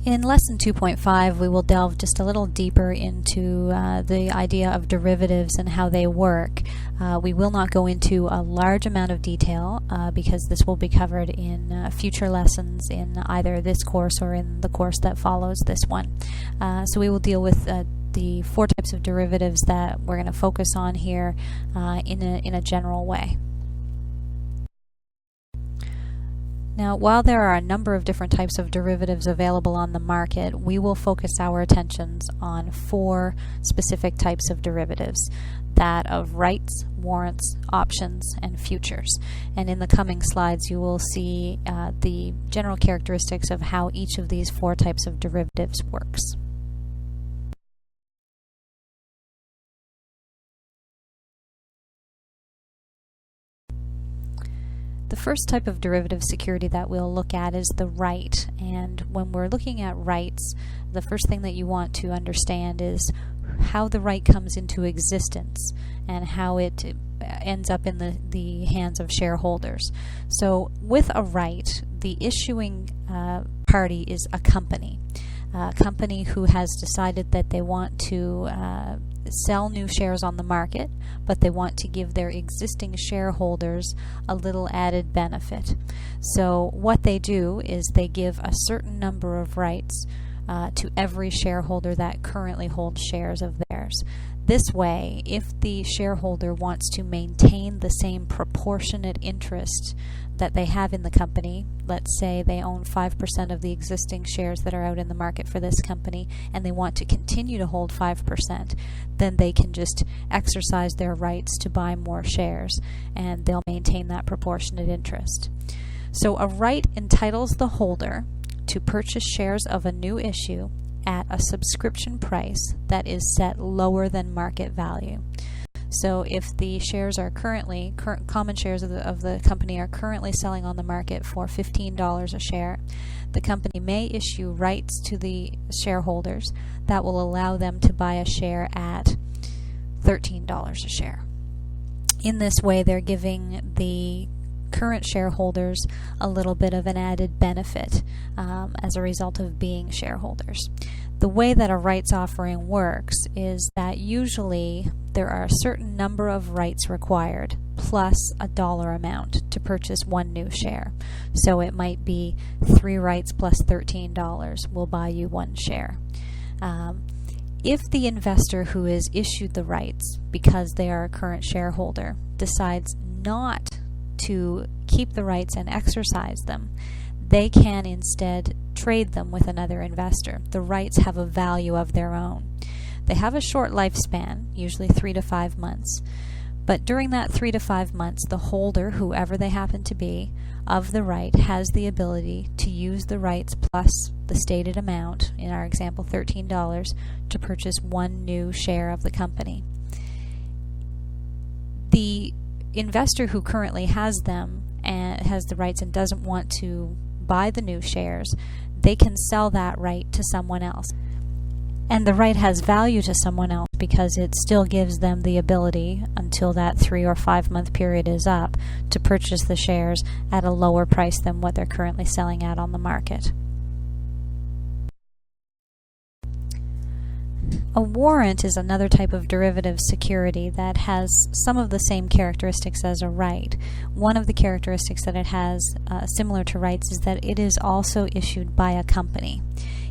In Lesson 2.5, we will delve just a little deeper into the idea of derivatives and how they work. We will not go into a large amount of detail because this will be covered in future lessons in either this course or in the course that follows this one. So we will deal with the four types of derivatives that we're going to focus on here in a general way. Now, while there are a number of different types of derivatives available on the market, we will focus our attentions on four specific types of derivatives: that of rights, warrants, options, and futures. And in the coming slides, you will see the general characteristics of how each of these four types of derivatives works. The first type of derivative security that we'll look at is the right. And when we're looking at rights, the first thing that you want to understand is how the right comes into existence and how it ends up in the hands of shareholders. So with a right, the issuing party is a company who has decided that they want to sell new shares on the market, but they want to give their existing shareholders a little added benefit. So what they do is they give a certain number of rights to every shareholder that currently holds shares of theirs. This way, if the shareholder wants to maintain the same proportionate interest that they have in the company, let's say they own 5% of the existing shares that are out in the market for this company, and they want to continue to hold 5%, then they can just exercise their rights to buy more shares, and they'll maintain that proportionate interest. So a right entitles the holder to purchase shares of a new issue at a subscription price that is set lower than market value. So if the shares are currently, common shares of the company are currently selling on the market for $15 a share, the company may issue rights to the shareholders that will allow them to buy a share at $13 a share. In this way, they're giving the current shareholders a little bit of an added benefit as a result of being shareholders. The way that a rights offering works is that usually there are a certain number of rights required plus a dollar amount to purchase one new share. So it might be 3 rights plus $13 will buy you one share. If the investor who is issued the rights, because they are a current shareholder, decides not to keep the rights and exercise them, they can instead trade them with another investor. The rights have a value of their own. They have a short lifespan, usually 3 to 5 months, but during that 3 to 5 months, the holder, whoever they happen to be, of the right has the ability to use the rights plus the stated amount, in our example $13, to purchase one new share of the company. The investor who currently has them and has the rights and doesn't want to buy the new shares, they can sell that right to someone else. And the right has value to someone else because it still gives them the ability, until that 3 or 5 month period is up, to purchase the shares at a lower price than what they're currently selling at on the market. A warrant is another type of derivative security that has some of the same characteristics as a right. One of the characteristics that it has, similar to rights, is that it is also issued by a company.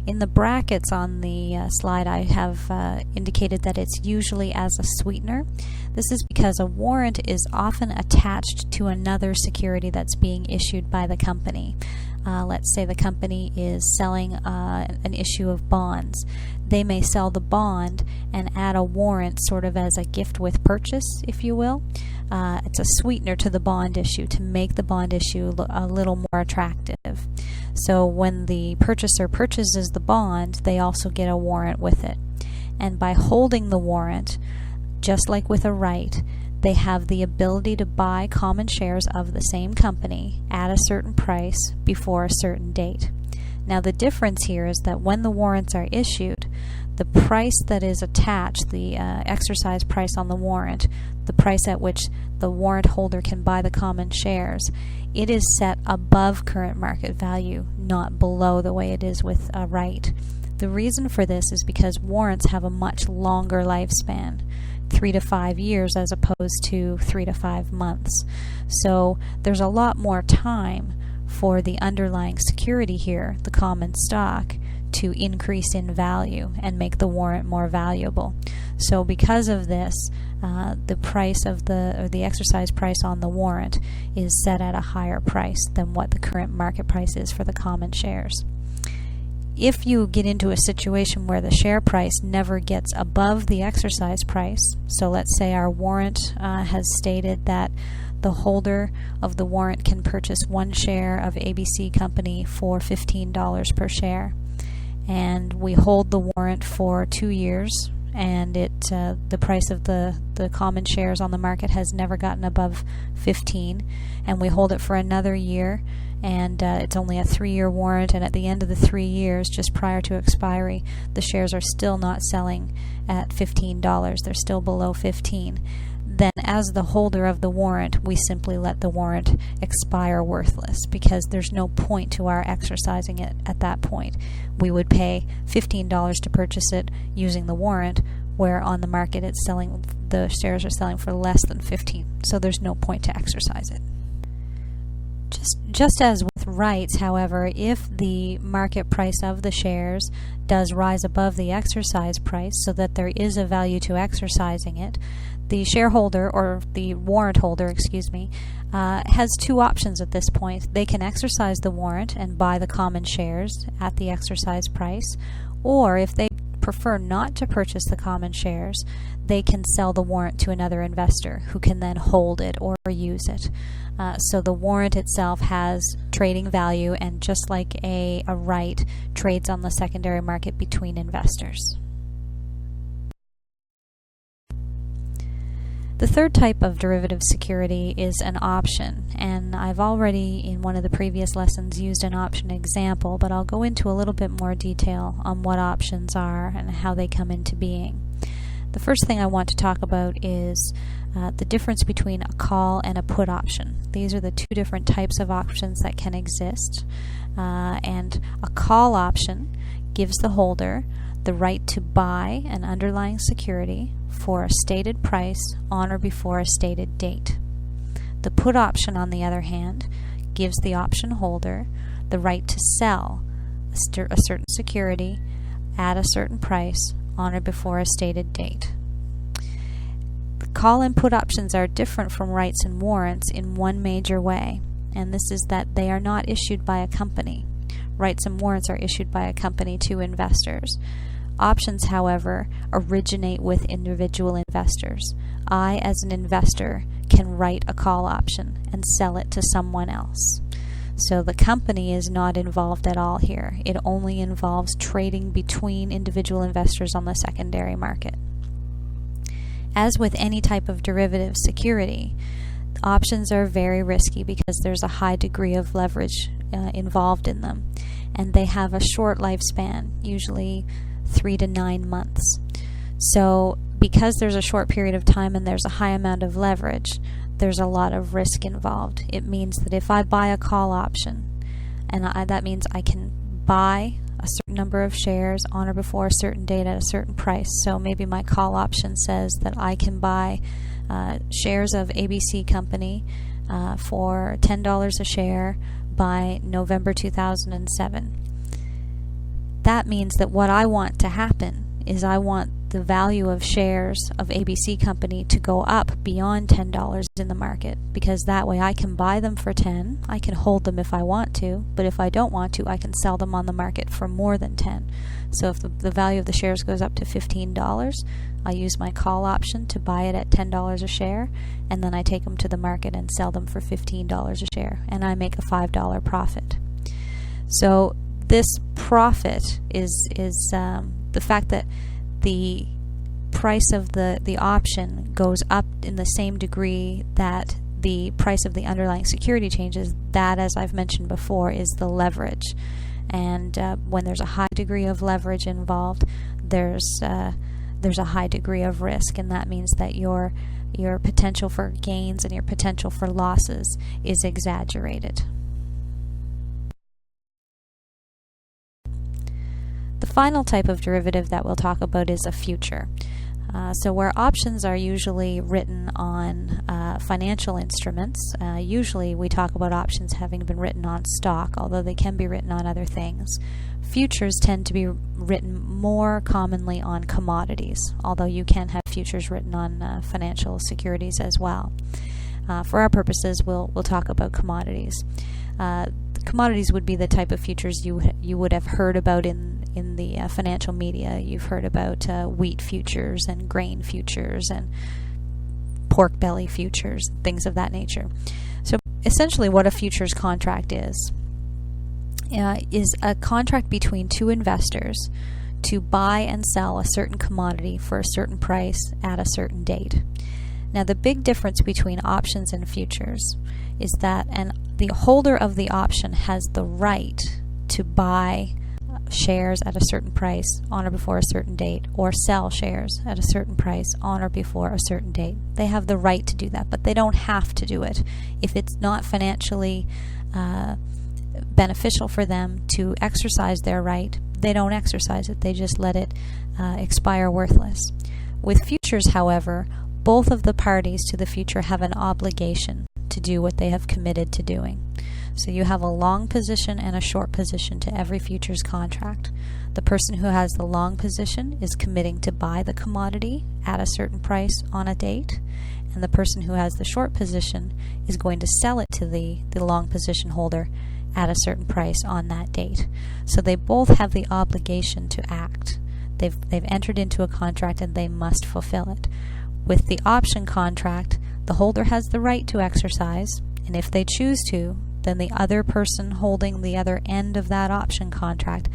In the brackets on the slide, I have indicated that it's usually as a sweetener. This is because a warrant is often attached to another security that's being issued by the company. Let's say the company is selling an issue of bonds. They may sell the bond and add a warrant sort of as a gift with purchase, if you will. It's a sweetener to the bond issue to make the bond issue a little more attractive. So when the purchaser purchases the bond, they also get a warrant with it. And by holding the warrant, just like with a right, they have the ability to buy common shares of the same company at a certain price before a certain date. Now the difference here is that when the warrants are issued, the price that is attached, the exercise price on the warrant, the price at which the warrant holder can buy the common shares, it is set above current market value, not below the way it is with a right. The reason for this is because warrants have a much longer lifespan, 3 to 5 years as opposed to 3 to 5 months. So there's a lot more time for the underlying security here, the common stock, to increase in value and make the warrant more valuable. So because of this, the price of the exercise price on the warrant is set at a higher price than what the current market price is for the common shares. If you get into a situation where the share price never gets above the exercise price, so let's say our warrant has stated that the holder of the warrant can purchase 1 share of ABC Company for $15 per share, and we hold the warrant for 2 years, and the price of the common shares on the market has never gotten above 15, and we hold it for another year, and it's only a 3-year warrant, and at the end of the 3 years, just prior to expiry, the shares are still not selling at $15. They're still below 15. Then as the holder of the warrant, we simply let the warrant expire worthless, because there's no point to our exercising it at that point. We would pay $15 to purchase it using the warrant, where on the market it's selling, the shares are selling for less than 15. So there's no point to exercise it. Just as with rights, however, if the market price of the shares does rise above the exercise price so that there is a value to exercising it, the shareholder, or the warrant holder, has 2 options at this point. They can exercise the warrant and buy the common shares at the exercise price, or if they prefer not to purchase the common shares, they can sell the warrant to another investor who can then hold it or use it. So the warrant itself has trading value, and just like a right, trades on the secondary market between investors. The third type of derivative security is an option, and I've already in one of the previous lessons used an option example, but I'll go into a little bit more detail on what options are and how they come into being. The first thing I want to talk about is the difference between a call and a put option. These are the 2 different types of options that can exist, and a call option gives the holder the right to buy an underlying security for a stated price on or before a stated date. The put option, on the other hand, gives the option holder the right to sell a certain security at a certain price on or before a stated date. Call and put options are different from rights and warrants in one major way, and this is that they are not issued by a company. Rights and warrants are issued by a company to investors. Options, however, originate with individual investors. I, as an investor, can write a call option and sell it to someone else. So the company is not involved at all here. It only involves trading between individual investors on the secondary market. As with any type of derivative security, options are very risky because there's a high degree of leverage involved in them, and they have a short lifespan, usually 3 to 9 months. So because there's a short period of time and there's a high amount of leverage, there's a lot of risk involved. It means that if I buy a call option, and that means I can buy a certain number of shares on or before a certain date at a certain price. So maybe my call option says that I can buy shares of ABC Company for $10 a share by November 2007. That means that what I want to happen is I want the value of shares of ABC Company to go up beyond $10 in the market, because that way I can buy them for 10, I can hold them if I want to, but if I don't want to, I can sell them on the market for more than 10. So if the value of the shares goes up to $15, I use my call option to buy it at $10 a share, and then I take them to the market and sell them for $15 a share, and I make a $5 profit. So this profit is the fact that the price of the option goes up in the same degree that the price of the underlying security changes. That, as I've mentioned before, is the leverage. And when there's a high degree of leverage involved, there's a high degree of risk, and that means that your your potential for gains and your potential for losses is exaggerated. The final type of derivative that we'll talk about is a future. So where options are usually written on financial instruments, usually we talk about options having been written on stock, although they can be written on other things. Futures tend to be written more commonly on commodities, although you can have futures written on financial securities as well. For our purposes, we'll talk about commodities. Commodities would be the type of futures you would have heard about in the financial media. You've heard about wheat futures and grain futures and pork belly futures, things of that nature. So essentially what a futures contract is a contract between two investors to buy and sell a certain commodity for a certain price at a certain date. Now the big difference between options and futures is that the holder of the option has the right to buy shares at a certain price on or before a certain date, or sell shares at a certain price on or before a certain date. They have the right to do that, but they don't have to do it. If it's not financially beneficial for them to exercise their right, they don't exercise it. They just let it expire worthless. With futures, however, both of the parties to the future have an obligation to do what they have committed to doing. So you have a long position and a short position to every futures contract. The person who has the long position is committing to buy the commodity at a certain price on a date, and the person who has the short position is going to sell it to the long position holder at a certain price on that date. So they both have the obligation to act. They've entered into a contract and they must fulfill it. With the option contract, the holder has the right to exercise, and if they choose to, then the other person holding the other end of that option contract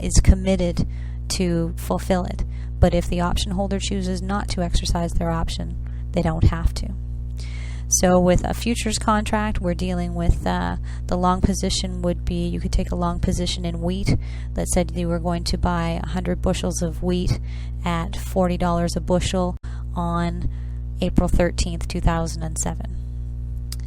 is committed to fulfill it. But if the option holder chooses not to exercise their option, they don't have to. So with a futures contract, we're dealing with the long position would be, you could take a long position in wheat that said you were going to buy 100 bushels of wheat at $40 a bushel on April 13th, 2007.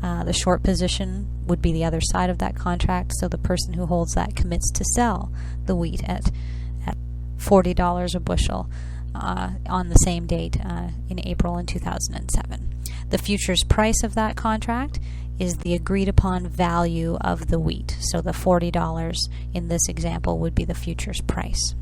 The short position would be the other side of that contract, so the person who holds that commits to sell the wheat at $40 a bushel on the same date in April in 2007. The futures price of that contract is the agreed upon value of the wheat. So the $40 in this example would be the futures price.